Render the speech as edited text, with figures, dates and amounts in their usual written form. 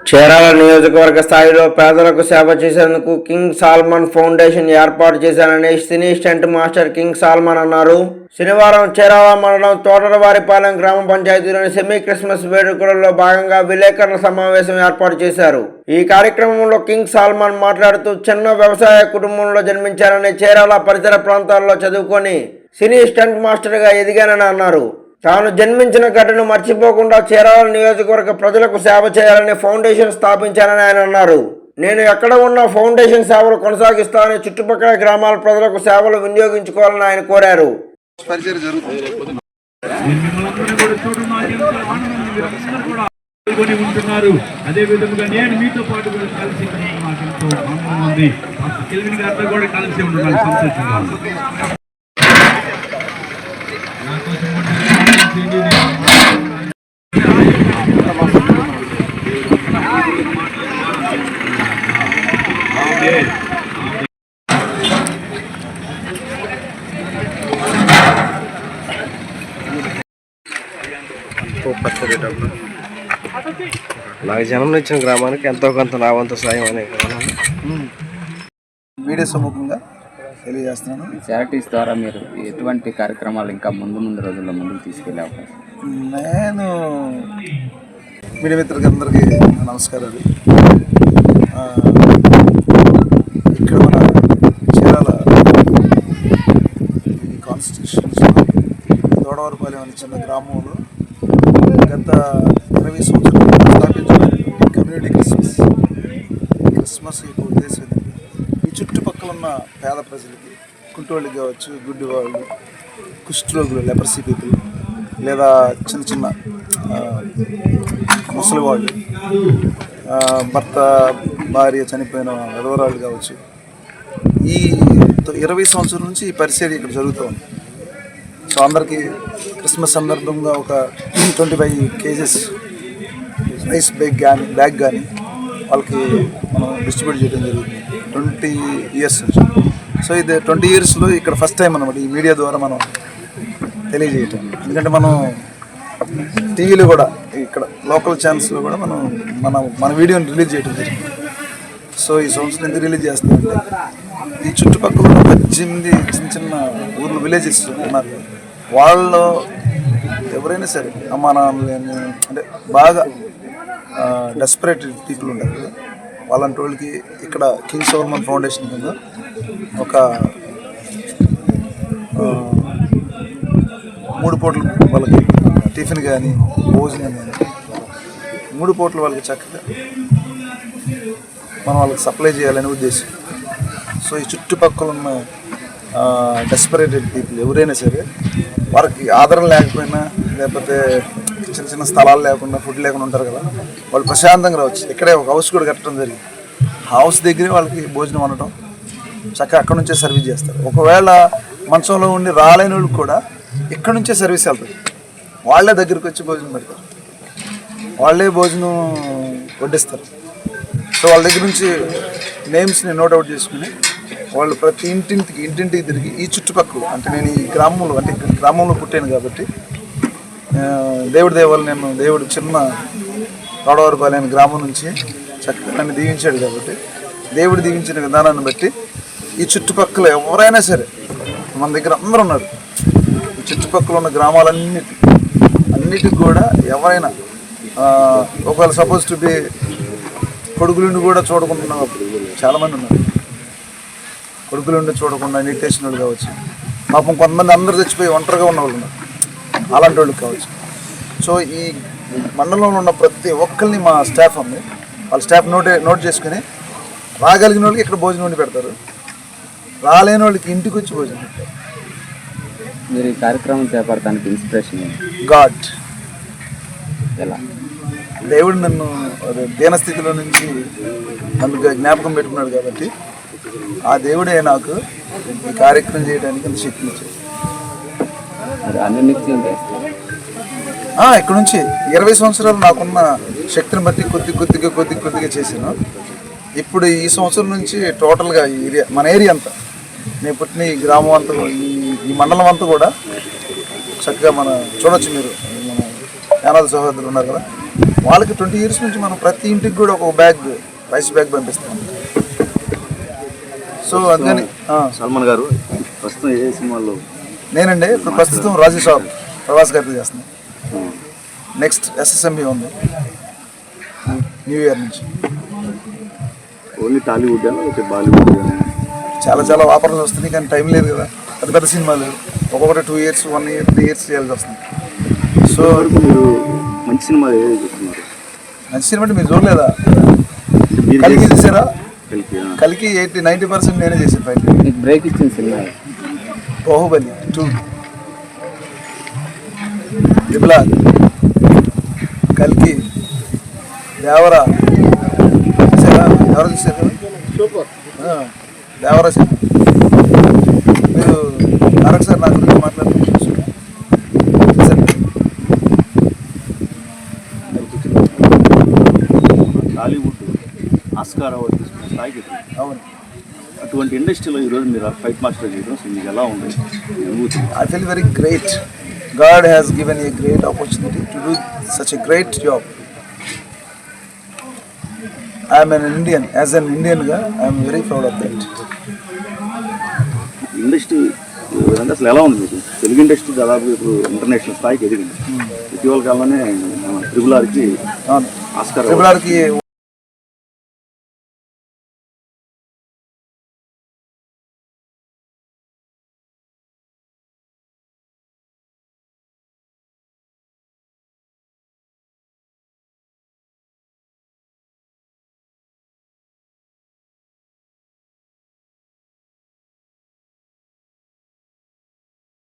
చీరాల నియోజకవర్గ స్థాయిలో పేదలకు సేవ చేసేందుకు కింగ్ సాల్మన్ ఫౌండేషన్ ఏర్పాటు చేశారని సినీ స్టంట్ మాస్టర్ కింగ్ సాల్మన్ అన్నారు. శనివారం చీరాల మండలం తోటలవారిపాలెం గ్రామ పంచాయతీలోని సెమీ క్రిస్మస్ వేడుకలలో భాగంగా విలేకరుల సమావేశం ఏర్పాటు చేశారు. ఈ కార్యక్రమంలో కింగ్ సాల్మన్ మాట్లాడుతూ చిన్న వ్యవసాయ కుటుంబంలో జన్మించారని, చీరాల పరిసర ప్రాంతాల్లో చదువుకొని సినీ స్టంట్ మాస్టర్గా ఎదిగానని అన్నారు. తాను జన్మించిన ఘటనను మర్చిపోకుండా చీరాల నియోజకవర్గ ప్రజలకు సేవ చేయాలని ఫౌండేషన్ స్థాపించానని ఆయన అన్నారు. నేను ఎక్కడ ఉన్న ఫౌండేషన్ సేవలు కొనసాగిస్తానని, చుట్టుపక్కల గ్రామాల ప్రజలకు సేవలు వినియోగించుకోవాలని ఆయన కోరారు. అదే విధంగా నేను మీతో పాటు కూడా కలిసి నాకు ఎంతో ఆనందం ఉంది. కెల్విన్ గారితో కూడా కలిసి ఉండాలి, సంతోషంగా. నాకు జన్మ ఇచ్చిన గ్రామానికి ఎంతో కొంత నా వంతు సాయం అనే మీడియా సముఖంగా తెలియజేస్తున్నాను. చారిటీస్ ద్వారా మీరు ఎటువంటి కార్యక్రమాలు ఇంకా ముందు రోజుల్లో ముందుకు తీసుకెళ్ళే అవకాశం? నేను మీడియా మిత్రులకి అందరికీ నమస్కారాలు. ఇక్కడ మన చీరాల కాన్స్టిట్యూషన్స్లో తోటలవారిపాలెం అనే చిన్న గ్రామంలో గత 20 సంవత్సరాలు స్థాపించిన కమ్యూనిటీ క్రిస్మస్ యొక్క ఉద్దేశం ఈ చుట్టుపక్కల ఉన్న పేద ప్రజలకి, కుంటోళ్ళకి కావచ్చు, గుడ్డి వాళ్ళు, కుష్ఠరోగులు, లెపర్సీ పీపుల్, లేదా చిన్న చిన్న ముసలి వాళ్ళు, భర్త భార్య చనిపోయిన విధవరాళ్ళు కావచ్చు, ఈ 20 సంవత్సరాల నుంచి ఈ పరిచర్య ఇక్కడ జరుగుతూ ఉంది. సో అందరికీ క్రిస్మస్ సందర్భంగా ఒక 25 కేజెస్ రైస్ బ్యాగ్ కానీ వాళ్ళకి మనం డిస్ట్రిబ్యూట్ చేయడం జరుగుతుంది 20 ఇయర్స్ నుంచి. సో ఇది 20 ఇయర్స్లో ఇక్కడ ఫస్ట్ టైం అన్నమాట ఈ మీడియా ద్వారా మనం తెలియజేయటం. ఎందుకంటే మనం టీవీలో కూడా ఇక్కడ లోకల్ ఛానల్స్లో కూడా మన వీడియోని రిలీజ్ చేయడం జరిగింది. సో ఈ సంవత్సరం ఎందుకు రిలీజ్ చేస్తామంటే ఈ చుట్టుపక్కల 18 చిన్న చిన్న ఊర్లు, విలేజెస్ ఉన్నారు. వాళ్ళు ఎవరైనా సరే అమ్మా నాన్నలు అంటే బాగా డెస్పరేట్ పీపుల్ ఉంటారు కదా, వాళ్ళంటి వాళ్ళకి ఇక్కడ కింగ్ సాల్మన్ ఫౌండేషన్ కింద ఒక 3 పూటలు వాళ్ళకి టిఫిన్ కానీ భోజనం కానీ 3 పూటలు వాళ్ళకి చక్కగా మనం వాళ్ళకి సప్లై చేయాలనే ఉద్దేశం. సో ఈ చుట్టుపక్కల ఉన్న డెస్పరేటెడ్ పీపుల్ ఎవరైనా సరే వారికి ఆదరణ లేకపోయినా, లేకపోతే చిన్న చిన్న స్థలాలు లేకుండా, ఫుడ్ లేకుండా ఉంటారు కదా, వాళ్ళు ప్రశాంతంగా రావచ్చు. ఇక్కడే ఒక హౌస్ కూడా కట్టడం జరిగింది. హౌస్ దగ్గరే వాళ్ళకి భోజనం వండటం, చక్కగా అక్కడ నుంచే సర్వీస్ చేస్తారు. ఒకవేళ మంచంలో ఉండి రాలేని వాళ్ళకి కూడా ఇక్కడ నుంచే సర్వీస్ వెళ్తారు. వాళ్ళే దగ్గరికి వచ్చి భోజనం పెడతారు, వాళ్ళే భోజనం వడ్డిస్తారు. సో వాళ్ళ దగ్గర నుంచి నేమ్స్ని నోట్అవుట్ చేసుకుని వాళ్ళు ప్రతి ఇంటింటికి తిరిగి ఈ చుట్టుపక్కల, అంటే నేను ఈ గ్రామంలో పుట్టాను కాబట్టి దేవుడి దేవాలు దేవుడు చిన్న తోటలవారిపాలెం గ్రామం నుంచి చక్కగా నన్ను దీవించాడు కాబట్టి దేవుడు దీవించిన విధానాన్ని బట్టి ఈ చుట్టుపక్కల ఎవరైనా సరే మన దగ్గర అందరూ ఉన్నారు. ఈ చుట్టుపక్కల ఉన్న గ్రామాలన్నిటికి కూడా ఎవరైనా ఒకవేళ సపోజ్ టు బి కొడుకులుండి కూడా చూడకుండా చాలామంది ఉన్నారు. కొడుకులుండి చూడకుండా నెట్టేసిన వాళ్ళు కావచ్చు, పాపం కొంతమంది అందరూ చచ్చిపోయి ఒంటరిగా ఉన్న వాళ్ళు ఉన్నారు, అలాంటి వాళ్ళకి కావచ్చు. సో ఈ మండలంలో ఉన్న ప్రతి ఒక్కరిని మా స్టాఫ్ ఉంది, వాళ్ళ స్టాఫ్ నోట్ చేసుకుని రాగలిగిన వాళ్ళకి ఇక్కడ భోజనం వండి పెడతారు, రాలేని వాళ్ళకి ఇంటికి వచ్చి భోజనం పెడతారు. మీరు ఈ కార్యక్రమం చేపడటానికి ఇన్స్పిరేషన్ గాడ్. ఎలా? దేవుడు నన్ను దీనస్థితిలో నుంచి నన్ను జ్ఞాపకం పెట్టుకున్నాడు కాబట్టి ఆ దేవుడే నాకు ఈ కార్యక్రమం చేయడానికి అంత శక్తినిచ్చాడు. ఇక్కడ నుంచి 20 సంవత్సరాలు నాకున్న శక్తిని బట్టి కొద్దిగా చేశాను. ఇప్పుడు ఈ సంవత్సరం నుంచి టోటల్గా మన ఏరియా అంతా, నేను పుట్టిన ఈ గ్రామం అంతా, ఈ మండలం అంతా కూడా చక్కగా చూడొచ్చు. మీరు మన యానాది సహోదరులు ఉన్నారు కదా, వాళ్ళకి 20 years నుంచి మనం ప్రతి ఇంటికి కూడా ఒక బ్యాగ్ రైస్ బ్యాగ్ పంపిస్తాం. సో అందుకని సల్మాన్ గారు ప్రస్తుతం ఏ సినిమాల్లో? నేనండి ఇప్పుడు ప్రస్తుతం రాజీ షాప్ ప్రవాస్ గారితో చేస్తున్నాను. నెక్స్ట్ SSMB ఉంది న్యూ ఇయర్ నుంచి. ఓన్లీ టాలీవుడ్ లేకపోతే బాలీవుడ్? చాలా చాలా ఆఫర్లు వస్తున్నాయి కానీ టైం లేదు కదా, పెద్ద పెద్ద సినిమాలు ఒక్కొక్కటి 2 years 1 year 3 years చేయాల్సి వస్తుంది. సో మీరు మంచి సినిమా ఏది చూస్తున్నారు? మంచి సినిమా అంటే మీరు చూడలేదా? మీరు కలికి చూసారా? కలికి కలికి 90% నేనే చేసాను ఫైట్. మీకు బ్రేక్ ఇచ్చిన సినిమా బాహుబలి 2, విప్లా, కల్కి, దేవరా చూసారా? ఎవరు చూసారు? సూపర్. దేవరా సార్ మీరు నారాయణ సార్ నా గురించి మాట్లాడుతున్నారు. టాలీవుడ్ ఆస్కార్ అవార్డు తీసుకున్న స్థాయికి ఎదిగింది. అవును, అటువంటి ఇండస్ట్రీలో ఈరోజు మీరు ఫైట్ మాస్టర్ చేయడం అసలు మీకు ఎలా ఉంది? I feel very great. God has given a great opportunity to do such a great job. I am an Indian. As an Indian, I am very proud of that. Industry విధంగా అసలు ఎలా ఉంది మీకు? తెలుగు ఇండస్ట్రీ దాదాపు ఇప్పుడు international స్థాయికి ఎదిగింది. ఇటీవల కాలంలోనే త్రిబుల్ ఆర్కి ఆస్కార్ Triple R ki